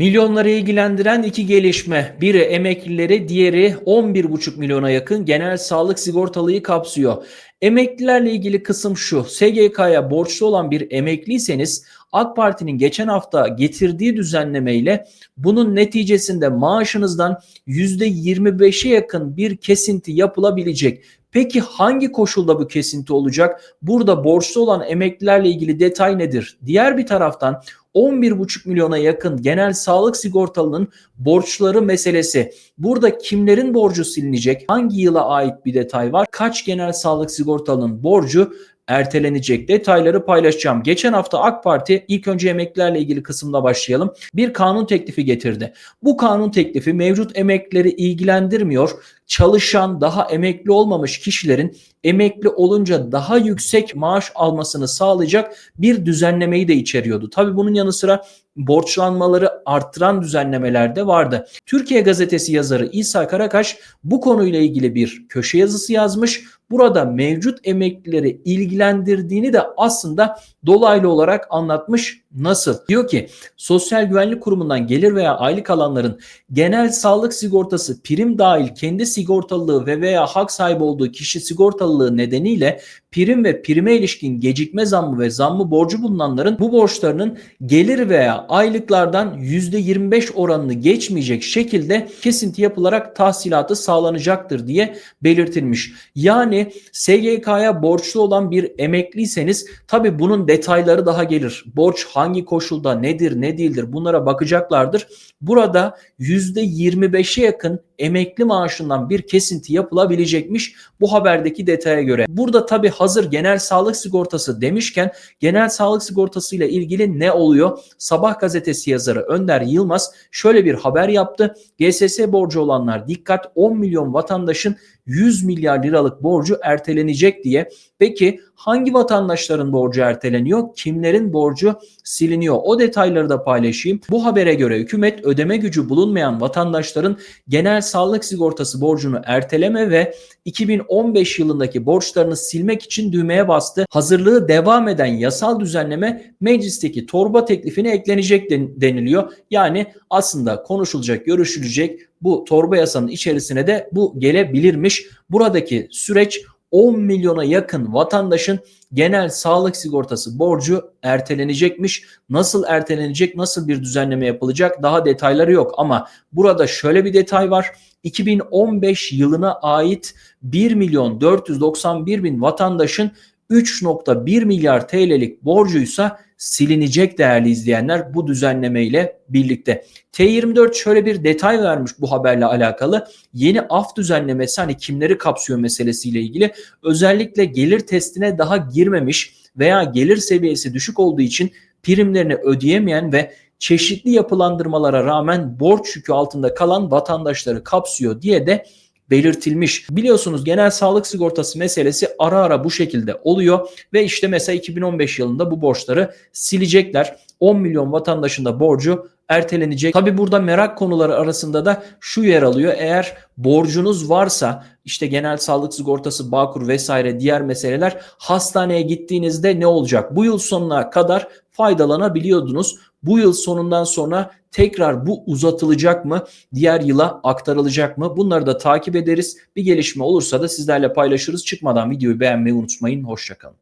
Milyonları ilgilendiren iki gelişme. Biri emeklileri, diğeri 11,5 milyona yakın genel sağlık sigortalıyı kapsıyor. Emeklilerle ilgili kısım şu: SGK'ya borçlu olan bir emekliyseniz AK Parti'nin geçen hafta getirdiği düzenlemeyle bunun neticesinde maaşınızdan %25'e yakın bir kesinti yapılabilecek. Peki hangi koşulda bu kesinti olacak? Burada borçlu olan emeklilerle ilgili detay nedir? Diğer bir taraftan 11,5 milyona yakın genel sağlık sigortalının borçları meselesi. Burada kimlerin borcu silinecek? Hangi yıla ait bir detay var? Kaç genel sağlık sigortalının borcu ertelenecek? Detayları paylaşacağım. Geçen hafta AK Parti, ilk önce emeklilerle ilgili kısımda başlayalım, bir kanun teklifi getirdi. Bu kanun teklifi mevcut emeklileri ilgilendirmiyor. Çalışan, daha emekli olmamış kişilerin emekli olunca daha yüksek maaş almasını sağlayacak bir düzenlemeyi de içeriyordu. Tabii bunun yanı sıra borçlanmaları arttıran düzenlemeler de vardı. Türkiye Gazetesi yazarı İsa Karakaş bu konuyla ilgili bir köşe yazısı yazmış. Burada mevcut emeklileri ilgilendirdiğini de aslında dolaylı olarak anlatmış. Nasıl? Diyor ki, Sosyal Güvenlik Kurumu'ndan gelir veya aylık alanların genel sağlık sigortası prim dahil kendi sigortalılığı ve veya hak sahibi olduğu kişi sigortalılığı nedeniyle prim ve prime ilişkin gecikme zammı ve zammı borcu bulunanların bu borçlarının gelir veya aylıklardan %25 oranını geçmeyecek şekilde kesinti yapılarak tahsilatı sağlanacaktır diye belirtilmiş. Yani SGK'ya borçlu olan bir emekliyseniz tabii bunun detayları daha gelir. Borç hangi koşulda, nedir, ne değildir, bunlara bakacaklardır. Burada %25'e yakın emekli maaşından bir kesinti yapılabilecekmiş bu haberdeki detaya göre. Burada tabii hazır genel sağlık sigortası demişken, genel sağlık sigortası ile ilgili ne oluyor? Sabah gazetesi yazarı Önder Yılmaz şöyle bir haber yaptı. GSS borcu olanlar dikkat, 10 milyon vatandaşın 100 milyar liralık borcu ertelenecek diye. Peki hangi vatandaşların borcu erteleniyor? Kimlerin borcu siliniyor? O detayları da paylaşayım. Bu habere göre hükümet ödeme gücü bulunmayan vatandaşların genel sağlık sigortası borcunu erteleme ve 2015 yılındaki borçlarını silmek için düğmeye bastı. Hazırlığı devam eden yasal düzenleme meclisteki torba teklifine eklenecek deniliyor. Yani aslında konuşulacak, görüşülecek, bu torba yasanın içerisine de bu gelebilirmiş. Buradaki süreç 10 milyona yakın vatandaşın genel sağlık sigortası borcu ertelenecekmiş. Nasıl ertelenecek, nasıl bir düzenleme yapılacak, daha detayları yok ama burada şöyle bir detay var. 2015 yılına ait 1 milyon 491 bin vatandaşın 3,1 milyar TL'lik borcuysa silinecek değerli izleyenler bu düzenlemeyle birlikte. T24 şöyle bir detay vermiş bu haberle alakalı. Yeni af düzenlemesi hani kimleri kapsıyor meselesiyle ilgili. Özellikle gelir testine daha girmemiş veya gelir seviyesi düşük olduğu için primlerini ödeyemeyen ve çeşitli yapılandırmalara rağmen borç yükü altında kalan vatandaşları kapsıyor diye de belirtilmiş. Biliyorsunuz genel sağlık sigortası meselesi ara ara bu şekilde oluyor ve işte mesela 2015 yılında bu borçları silecekler. 10 milyon vatandaşın da borcu ertelenecek. Tabi burada merak konuları arasında da şu yer alıyor. Eğer borcunuz varsa işte genel sağlık sigortası, Bağkur vesaire diğer meseleler, hastaneye gittiğinizde ne olacak? Bu yıl sonuna kadar faydalanabiliyordunuz. Bu yıl sonundan sonra tekrar bu uzatılacak mı? Diğer yıla aktarılacak mı? Bunları da takip ederiz. Bir gelişme olursa da sizlerle paylaşırız. Çıkmadan videoyu beğenmeyi unutmayın. Hoşça kalın.